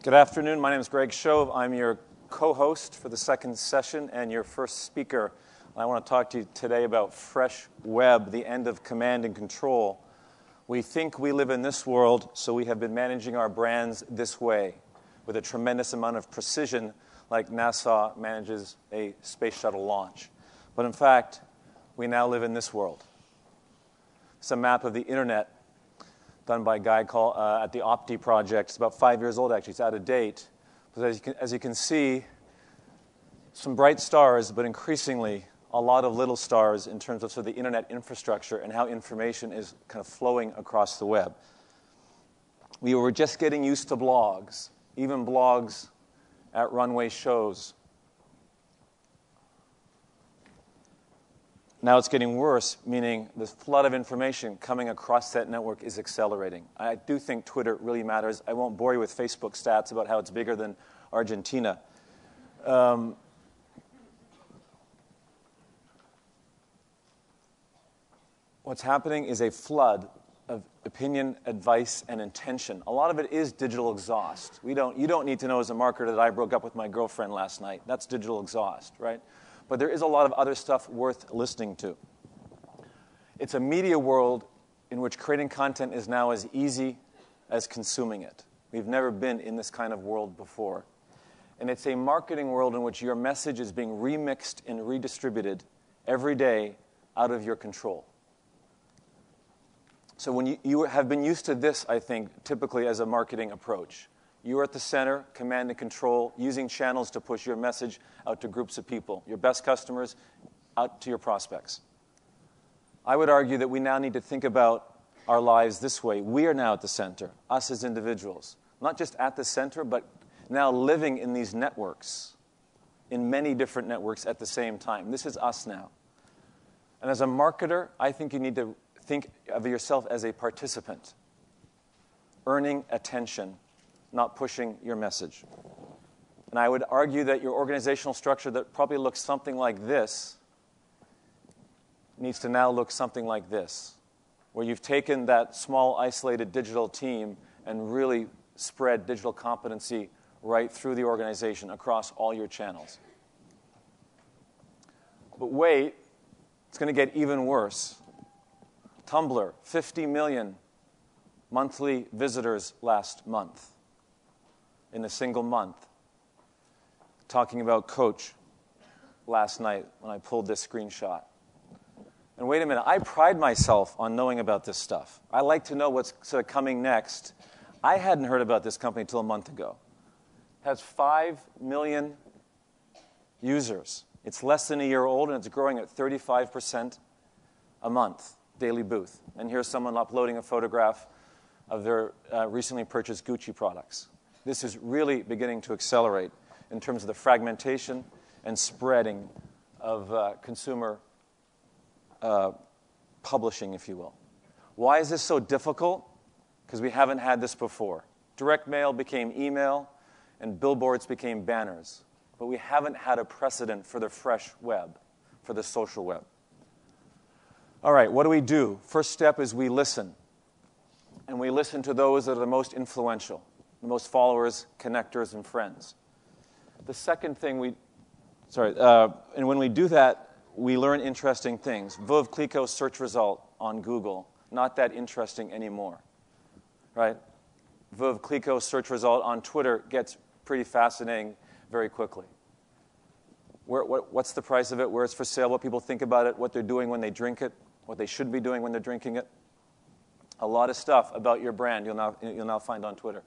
Good afternoon. My name is Greg Shove. I'm your co-host for the second session and your first speaker. I want to talk to you today about Fresh Web, the end of command and control. We think we live in this world, so we have been managing our brands this way, with a tremendous amount of precision, like NASA manages a space shuttle launch. But in fact, we now live in this world. It's a map of the internet done by a guy called at the Opti Project. It's about 5 years old, actually. It's out of date. But as you can see, some bright stars, but increasingly a lot of little stars in terms of the internet infrastructure and how information is kind of flowing across the web. We were just getting used to blogs, even blogs at runway shows. Now it's getting worse, meaning the flood of information coming across that network is accelerating. I do think Twitter really matters. I won't bore you with Facebook stats about how it's bigger than Argentina. What's happening is a flood of opinion, advice, and intention. A lot of it is digital exhaust. You don't need to know as a marketer that I broke up with my girlfriend last night. That's digital exhaust, right? But there is a lot of other stuff worth listening to. It's a media world in which creating content is now as easy as consuming it. We've never been in this kind of world before. And it's a marketing world in which your message is being remixed and redistributed every day out of your control. So when you have been used to this, I think, typically as a marketing approach. You're at the center, command and control, using channels to push your message out to groups of people, your best customers, out to your prospects. I would argue that we now need to think about our lives this way. We are now at the center, us as individuals. Not just at the center, but now living in these networks, in many different networks at the same time. This is us now. And as a marketer, I think you need to think of yourself as a participant, earning attention, not pushing your message. And I would argue that your organizational structure that probably looks something like this needs to now look something like this, where you've taken that small, isolated digital team and really spread digital competency right through the organization across all your channels. But wait, it's going to get even worse. Tumblr, 50 million monthly visitors last month. In a single month. Talking about Coach last night when I pulled this screenshot. And wait a minute, I pride myself on knowing about this stuff. I like to know what's sort of coming next. I hadn't heard about this company until a month ago. It has 5 million users. It's less than a year old, and it's growing at 35% a month, daily booth. And here's someone uploading a photograph of their recently purchased Gucci products. This is really beginning to accelerate in terms of the fragmentation and spreading of consumer publishing, if you will. Why is this so difficult? Because we haven't had this before. Direct mail became email, and billboards became banners. But we haven't had a precedent for the fresh web, for the social web. All right, what do? First step is we listen. And we listen to those that are the most influential. The most followers, connectors, and friends. The second thing and when we do that, we learn interesting things. Veuve Clicquot's search result on Google, not that interesting anymore, right? Veuve Clicquot's search result on Twitter gets pretty fascinating very quickly. What's the price of it, where it's for sale, what people think about it, what they're doing when they drink it, what they should be doing when they're drinking it. A lot of stuff about your brand you'll now find on Twitter.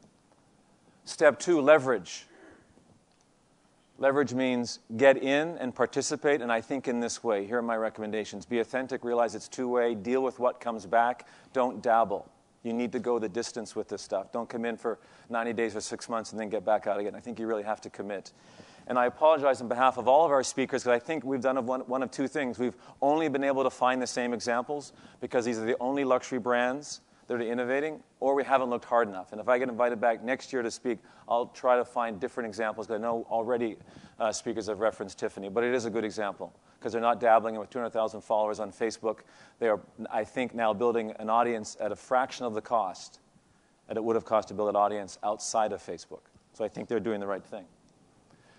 Step 2, leverage. Leverage means get in and participate, and I think in this way. Here are my recommendations. Be authentic, realize it's two-way, deal with what comes back, don't dabble. You need to go the distance with this stuff. Don't come in for 90 days or 6 months and then get back out again. I think you really have to commit. And I apologize on behalf of all of our speakers because I think we've done one of two things. We've only been able to find the same examples because these are the only luxury brands that are innovating, or we haven't looked hard enough. And if I get invited back next year to speak, I'll try to find different examples because I know already speakers have referenced Tiffany. But it is a good example because they're not dabbling with 200,000 followers on Facebook. They are, I think, now building an audience at a fraction of the cost that it would have cost to build an audience outside of Facebook. So So I think they're doing the right thing.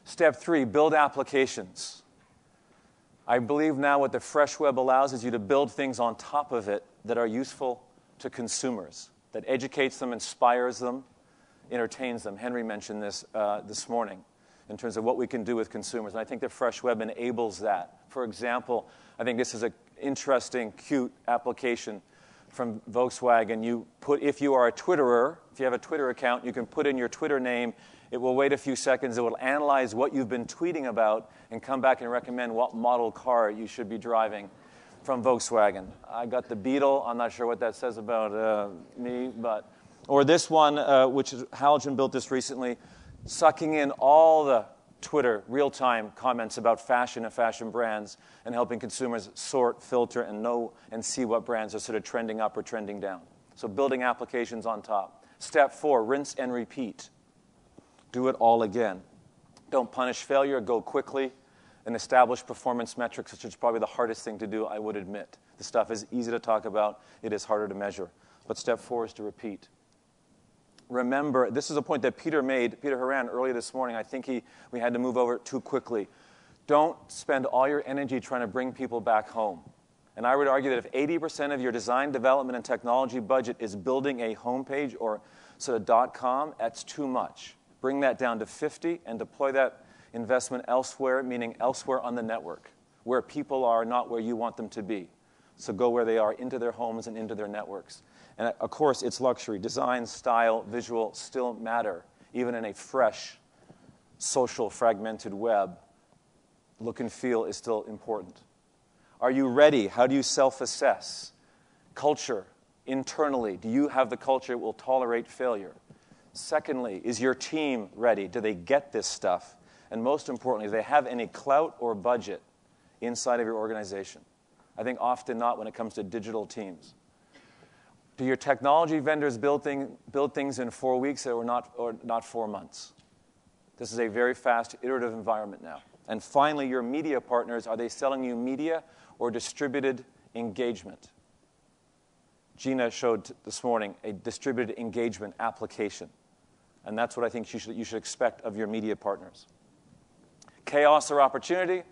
Step 3, build applications. I believe now what the Fresh Web allows is you to build things on top of it that are useful to consumers, that educates them, inspires them, entertains them. Henry mentioned this this morning in terms of what we can do with consumers. And I think the Fresh Web enables that. For example, I think this is an interesting, cute application from Volkswagen. If you are a Twitterer, if you have a Twitter account, you can put in your Twitter name. It will wait a few seconds. It will analyze what you've been tweeting about and come back and recommend what model car you should be driving from Volkswagen. I got the Beetle. I'm not sure what that says about me, but or this one, which is Halogen built this recently, sucking in all the Twitter real-time comments about fashion and fashion brands and helping consumers sort, filter, and know and see what brands are sort of trending up or trending down. So building applications on top. Step 4, rinse and repeat. Do it all again. Don't punish failure. Go quickly and establish performance metrics, which is probably the hardest thing to do, I would admit. The stuff is easy to talk about. It is harder to measure. But step 4 is to repeat. Remember, this is a point that Peter Horan, earlier this morning. I think we had to move over it too quickly. Don't spend all your energy trying to bring people back home. And I would argue that if 80% of your design, development, and technology budget is building a homepage or sort of .com, that's too much. Bring that down to 50 and deploy that investment elsewhere, meaning elsewhere on the network, where people are, not where you want them to be. So go where they are, into their homes and into their networks. And of course, it's luxury. Design, style, visual still matter, even in a fresh, social, fragmented web. Look and feel is still important. Are you ready? How do you self-assess? Culture, internally, do you have the culture that will tolerate failure? Secondly, is your team ready? Do they get this stuff? And most importantly, do they have any clout or budget inside of your organization? I think often not when it comes to digital teams. Do your technology vendors build things in 4 weeks or not 4 months? This is a very fast, iterative environment now. And finally, your media partners, are they selling you media or distributed engagement? Gina showed this morning a distributed engagement application. And that's what I think you should expect of your media partners. Chaos or opportunity?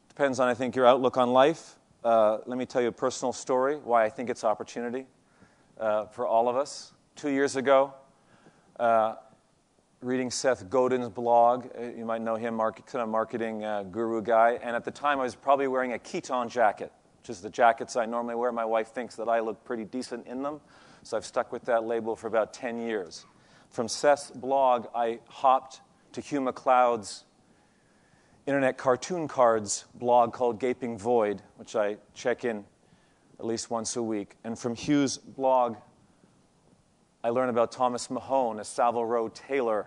Depends on, I think, your outlook on life. Let me tell you a personal story why I think it's opportunity for all of us. 2 years ago, reading Seth Godin's blog. You might know him, kind of marketing guru guy. And at the time, I was probably wearing a Keton jacket, which is the jackets I normally wear. My wife thinks that I look pretty decent in them. So I've stuck with that label for about 10 years. From Seth's blog, I hopped to Hugh MacLeod's Internet Cartoon Cards blog called Gaping Void, which I check in at least once a week. And from Hugh's blog, I learned about Thomas Mahone, a Savile Row tailor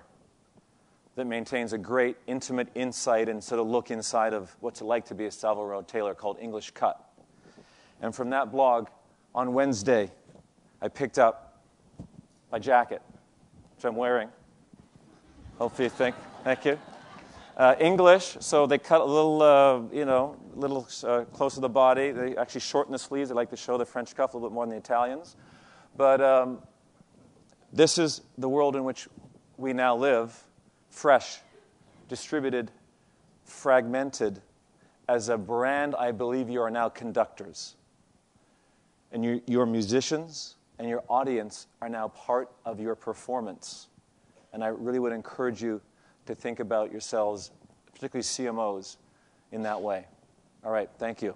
that maintains a great intimate insight and sort of look inside of what's it like to be a Savile Row tailor called English Cut. And from that blog, on Wednesday, I picked up my jacket, which I'm wearing. Hopefully you think, thank you. English, so they cut a little, close to the body. They actually shorten the sleeves. They like to show the French cuff a little bit more than the Italians. But this is the world in which we now live, fresh, distributed, fragmented. As a brand, I believe you are now conductors. And your musicians and your audience are now part of your performance. And I really would encourage you to think about yourselves, particularly CMOs, in that way. All right, thank you.